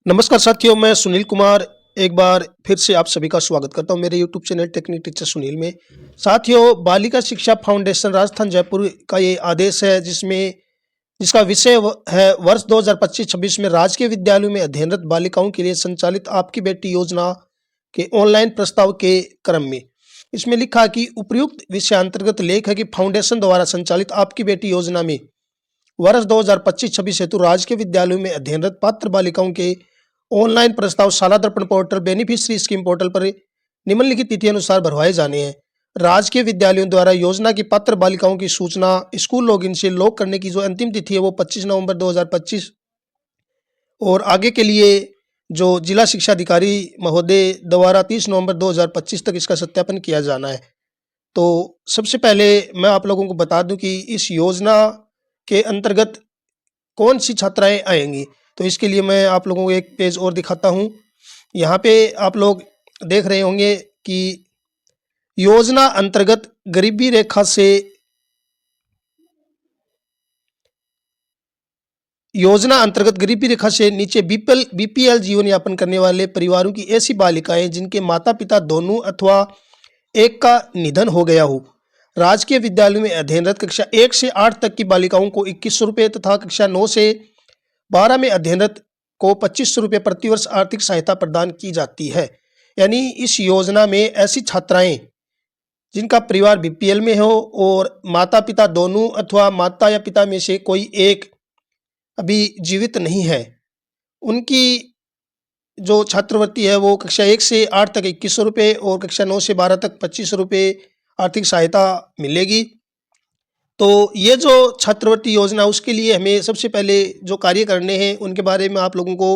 नमस्कार साथियों, मैं सुनील कुमार एक बार फिर से आप सभी का स्वागत करता हूं मेरे YouTube channel technique teacher Sunil में। साथियों, बालिका शिक्षा फाउंडेशन राजस्थान जयपुर का ये आदेश है जिसका विषय है वर्ष 2025-26 में राजकीय विद्यालयों में अध्ययनरत बालिकाओं के लिए संचालित आपकी बेटी योजना के ऑनलाइन प्रस्ताव के क्रम में। इसमें लिखा कि उपर्युक्त विषय अंतर्गत लेख है कि फाउंडेशन द्वारा संचालित आपकी बेटी योजना में वर्ष 2025-26 हेतु राजकीय विद्यालयों में अध्ययनरत पात्र बालिकाओं के ऑनलाइन प्रस्ताव शाला दर्पण पोर्टल बेनिफिशियरी स्कीम पोर्टल पर निम्नलिखित तिथि अनुसार भरवाए जाने हैं। राजकीय विद्यालयों द्वारा योजना की पात्र बालिकाओं की सूचना स्कूल लॉगिन से लॉग करने की जो अंतिम तिथि है वो 25 नवंबर 2025 और आगे के लिए जो जिला शिक्षा अधिकारी महोदय द्वारा 30 नवंबर 2025 तक इसका सत्यापन किया जाना है। तो सबसे पहले मैं आप लोगों को बता दूं कि इस योजना के अंतर्गत कौन सी छात्राएं आएंगी। तो इसके लिए मैं आप लोगों को एक पेज और दिखाता हूं। यहाँ पे आप लोग देख रहे होंगे कि योजना अंतर्गत गरीबी रेखा से नीचे बीपीएल जीवन यापन करने वाले परिवारों की ऐसी बालिकाएं जिनके माता पिता दोनों अथवा एक का निधन हो गया हो। राजकीय विद्यालयों में अध्ययनरत कक्षा 1 से 8 तक की बालिकाओं को 2100 रुपये तथा कक्षा 9 से 12 में अध्ययनरत को 2500 रुपये प्रतिवर्ष आर्थिक सहायता प्रदान की जाती है। यानी इस योजना में ऐसी छात्राएं जिनका परिवार बीपीएल में हो और माता पिता दोनों अथवा माता या पिता में से कोई एक अभी जीवित नहीं है, उनकी जो छात्रवृत्ति है वो कक्षा 1 से 8 तक 2100 रुपये और कक्षा 9 से 12 तक 2500 रुपये आर्थिक सहायता मिलेगी। तो ये जो छात्रवृत्ति योजना उसके लिए हमें सबसे पहले जो कार्य करने हैं उनके बारे में आप लोगों को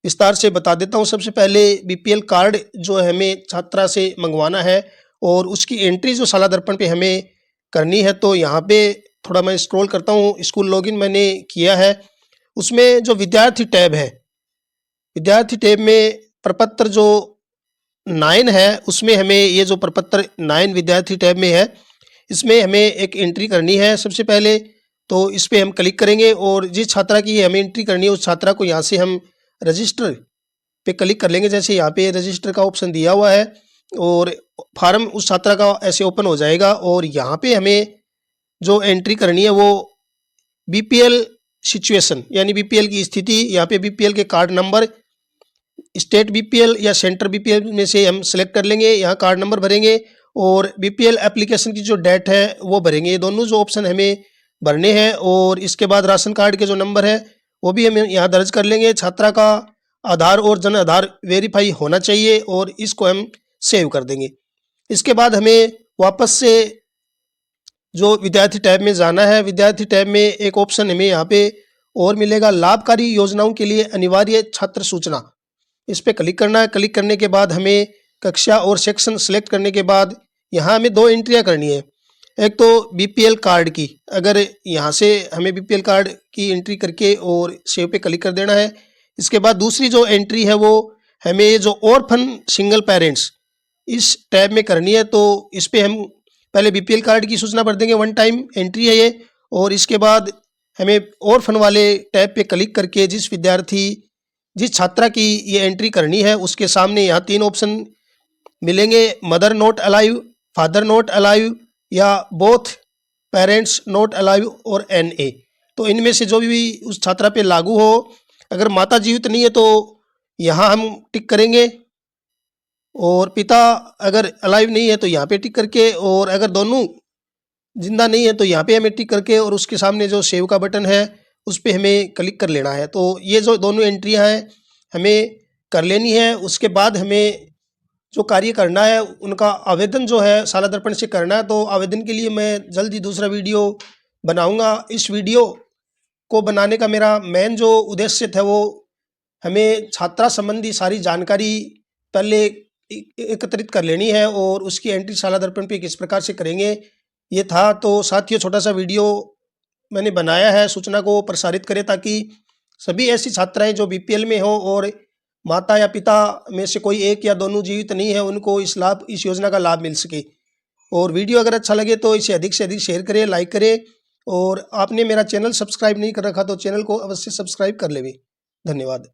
विस्तार से बता देता हूँ। सबसे पहले बीपीएल कार्ड जो हमें छात्रा से मंगवाना है और उसकी एंट्री जो शाला दर्पण पे हमें करनी है। तो यहाँ पे थोड़ा मैं स्क्रॉल करता हूँ, स्कूल लॉगिन मैंने किया है। उसमें जो विद्यार्थी टैब है, विद्यार्थी टैब में प्रपत्र जो 9 है उसमें हमें ये जो प्रपत्र 9 विद्यार्थी टैब में है इसमें हमें एक एंट्री करनी है। सबसे पहले तो इस पर हम क्लिक करेंगे और जिस छात्रा की हमें एंट्री करनी है उस छात्रा को यहाँ से हम रजिस्टर पे क्लिक कर लेंगे। जैसे यहाँ पे रजिस्टर का ऑप्शन दिया हुआ है और फार्म उस छात्रा का ऐसे ओपन हो जाएगा और यहाँ पे हमें जो एंट्री करनी है वो बीपीएल सिचुएशन यानी बीपीएल की स्थिति, यहाँ पे बीपीएल के कार्ड नंबर स्टेट बीपीएल या सेंटर बीपीएल में से हम सेलेक्ट कर लेंगे। यहाँ कार्ड नंबर भरेंगे और बीपीएल एप्लीकेशन की जो डेट है वो भरेंगे। ये दोनों जो ऑप्शन हमें भरने हैं और इसके बाद राशन कार्ड के जो नंबर है वो भी हम यहाँ दर्ज कर लेंगे। छात्रा का आधार और जन आधार वेरीफाई होना चाहिए और इसको हम सेव कर देंगे। इसके बाद हमें वापस से जो विद्यार्थी टैब में जाना है। विद्यार्थी टैब में एक ऑप्शन हमें यहाँ पे और मिलेगा, लाभकारी योजनाओं के लिए अनिवार्य छात्र सूचना। इस पर क्लिक करना है। क्लिक करने के बाद हमें कक्षा और सेक्शन सेलेक्ट करने के बाद यहाँ हमें 2 एंट्रियाँ करनी है। एक तो बीपीएल कार्ड की, अगर यहाँ से हमें बीपीएल कार्ड की एंट्री करके और सेव पे क्लिक कर देना है। इसके बाद दूसरी जो एंट्री है वो हमें ये जो ऑर्फन सिंगल पेरेंट्स इस टैब में करनी है। तो इस पर हम पहले बीपीएल कार्ड की सूचना भर देंगे, 1 टाइम एंट्री है ये। और इसके बाद हमें ऑर्फन वाले टैब पे क्लिक करके जिस छात्रा की ये एंट्री करनी है उसके सामने यहाँ 3 ऑप्शन मिलेंगे, mother not alive, father not alive या बोथ पेरेंट्स नॉट अलाइव और NA। तो इनमें से जो भी उस छात्रा पे लागू हो, अगर माता जीवित नहीं है तो यहाँ हम टिक करेंगे और पिता अगर अलाइव नहीं है तो यहाँ पे टिक करके, और अगर दोनों जिंदा नहीं है तो यहाँ पे हमें टिक करके और उसके सामने जो सेव का बटन है उस पर हमें क्लिक कर लेना है। तो ये जो दोनों एंट्रियाँ हैं हमें कर लेनी है। उसके बाद हमें जो कार्य करना है उनका आवेदन जो है शाला दर्पण से करना है। तो आवेदन के लिए मैं जल्द ही दूसरा वीडियो बनाऊंगा। इस वीडियो को बनाने का मेरा मेन जो उद्देश्य था वो हमें छात्रा संबंधी सारी जानकारी पहले एकत्रित कर लेनी है और उसकी एंट्री शाला दर्पण पे किस प्रकार से करेंगे ये था। तो साथियों, छोटा सा वीडियो मैंने बनाया है, सूचना को प्रसारित करें ताकि सभी ऐसी छात्राएं जो बीपीएल में हो और माता या पिता में से कोई एक या दोनों जीवित नहीं है उनको इस योजना का लाभ मिल सके। और वीडियो अगर अच्छा लगे तो इसे अधिक से अधिक शेयर करें, लाइक करें। और आपने मेरा चैनल सब्सक्राइब नहीं कर रखा तो चैनल को अवश्य सब्सक्राइब कर लें। धन्यवाद।